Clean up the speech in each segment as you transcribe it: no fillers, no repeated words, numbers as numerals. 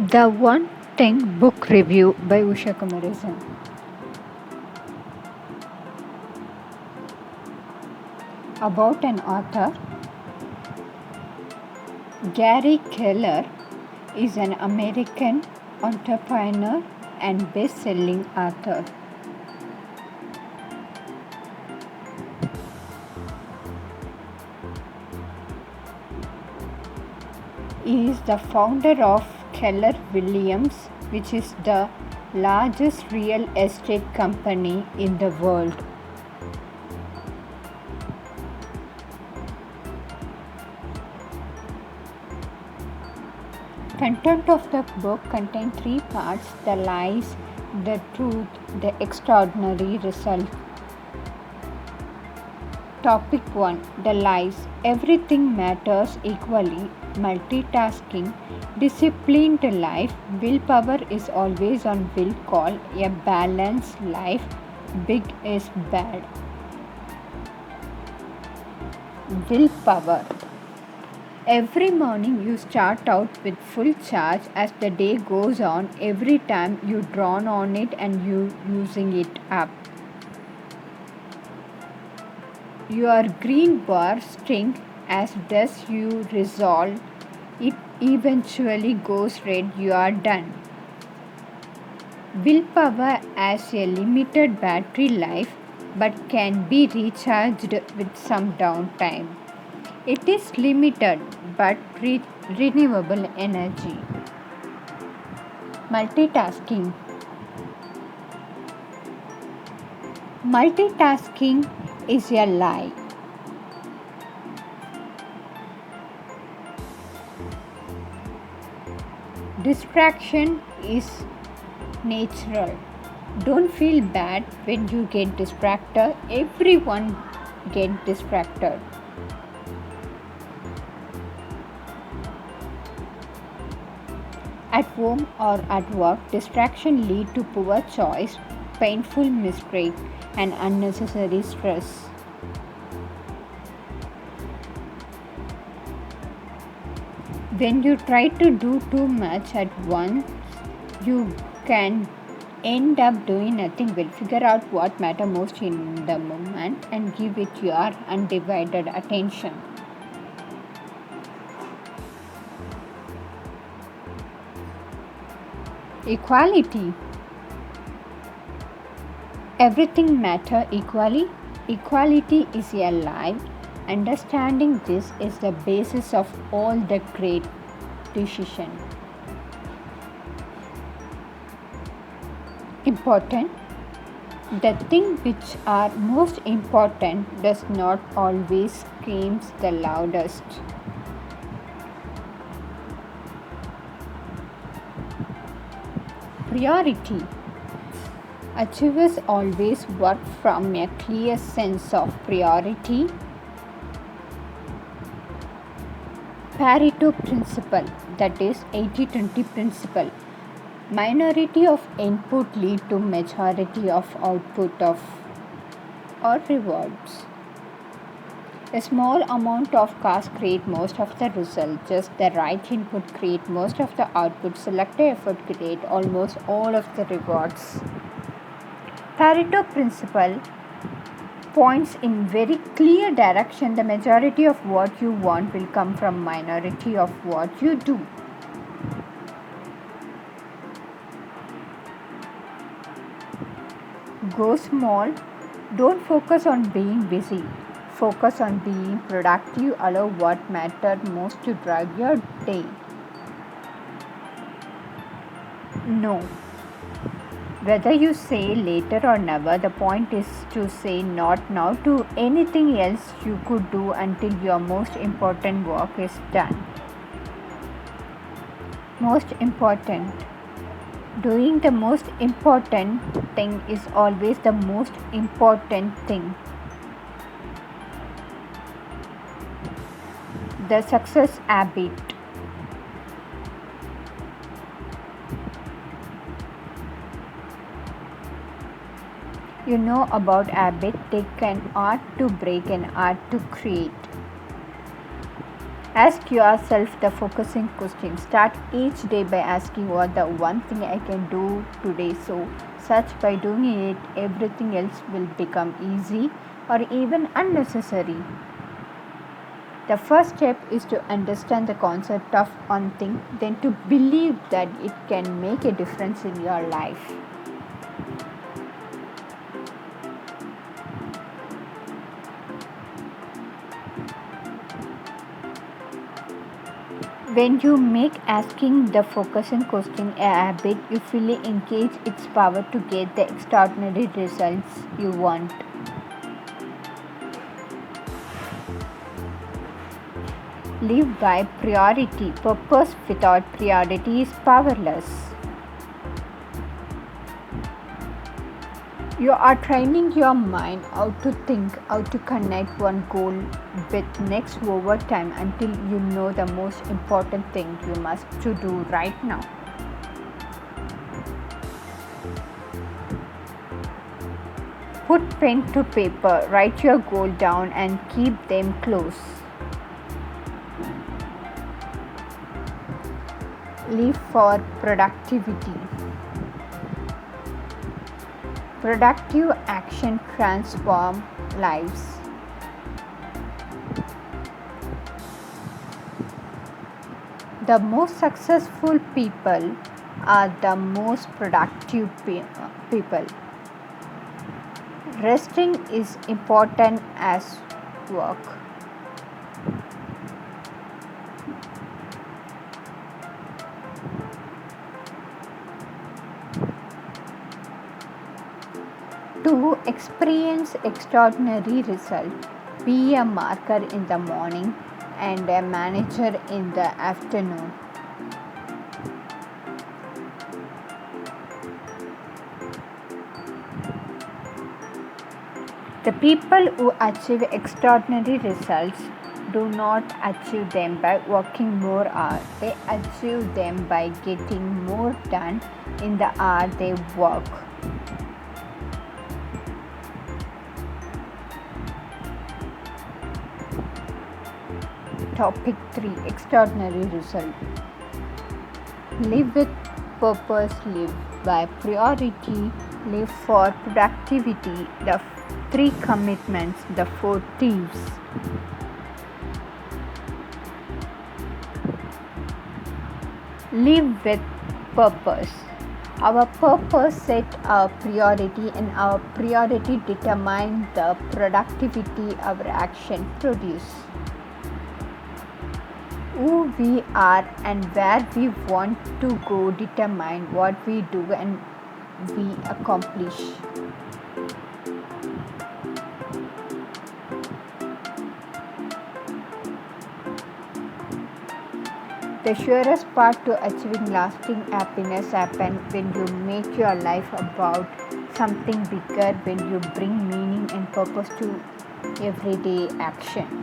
The One Thing Book Review by Usha Kumaresan. About an author, Gary Keller is an American entrepreneur and best-selling author. He is the founder of Keller Williams, which is the largest real estate company in the world. Content of the book contains three parts: the lies, the truth, the extraordinary result. Topic 1: The lies. Everything matters equally. Multitasking, disciplined life, willpower is always on will call, a balanced life, big is bad. Willpower. Every morning you start out with full charge. As the day goes on, every time you drawn on it and you using it up. Your green bar string as does you resolve. It eventually goes red, you are done. Willpower has a limited battery life but can be recharged with some downtime. It is limited but renewable energy. Multitasking. Multitasking is a lie. Distraction is natural. Don't feel bad when you get distracted. Everyone gets distracted. At home or at work, distraction lead to poor choice, painful mistake, and unnecessary stress. When you try to do too much at once, you can end up doing nothing well. Figure out what matters most in the moment and give it your undivided attention. Equality. Everything matters equally. Equality is a lie. Understanding this is the basis of all the great decisions. Important. The things which are most important does not always screams the loudest. Priority. Achievers always work from a clear sense of priority. Pareto principle, that is 80-20 principle. Minority of input lead to majority of output of or rewards. A small amount of cost create most of the result. Just the right input create most of the output. Selected effort create almost all of the rewards. Pareto principle points in very clear direction. The majority of what you want will come from minority of what you do. Go small. Don't focus on being busy. Focus on being productive. Allow what matters most to drive your day. No. Whether you say later or never, the point is to say not now to anything else you could do until your most important work is done. Most important. Doing the most important thing is always the most important thing. The success habit. You know about habit, take an art to break, an art to create. Ask yourself the focusing question. Start each day by asking what the one thing I can do today. So, such by doing it, everything else will become easy or even unnecessary. The first step is to understand the concept of one thing, then to believe that it can make a difference in your life. When you make asking the focusing question a habit, you fully engage its power to get the extraordinary results you want. Live by priority. Purpose without priority is powerless. You are training your mind how to think, how to connect one goal with next over time until you know the most important thing you must to do right now. Put pen to paper, write your goal down and keep them close. Live for productivity. Productive action transforms lives. The most successful people are the most productive people. Resting is important as work. To experience extraordinary results, be a marker in the morning and a manager in the afternoon. The people who achieve extraordinary results do not achieve them by working more hours. They achieve them by getting more done in the hour they work. Topic 3: Extraordinary Result. Live with purpose, live by priority, live for productivity, the 3 commitments, the 4 thieves. Live with purpose. Our purpose set our priority and our priority determine the productivity our action produce. Who we are and where we want to go determine what we do and we accomplish. The surest path to achieving lasting happiness happens when you make your life about something bigger, when you bring meaning and purpose to everyday action.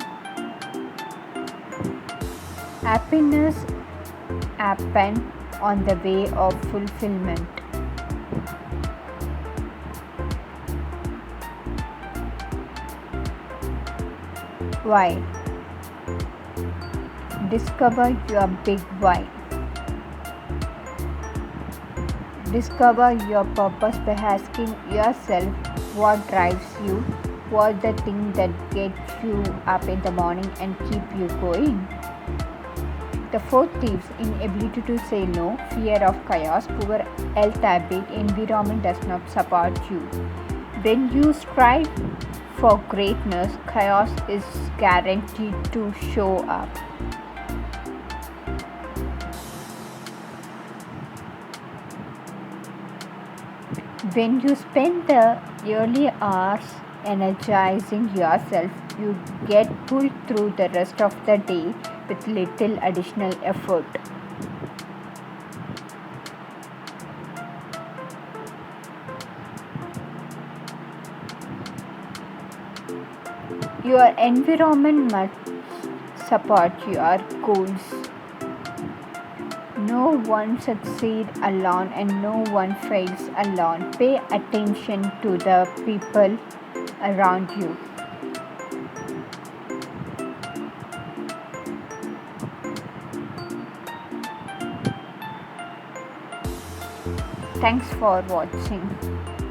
Happiness happens on the way of fulfillment. Why? Discover your big why. Discover your purpose by asking yourself what drives you, what's the thing that gets you up in the morning and keep you going. The 4 thieves: inability to say no, fear of chaos, poor health habit, environment does not support you. When you strive for greatness, chaos is guaranteed to show up. When you spend the early hours energizing yourself, you get pulled through the rest of the day with little additional effort. Your environment must support your goals. No one succeeds alone and no one fails alone. Pay attention to the people around you. Thanks for watching.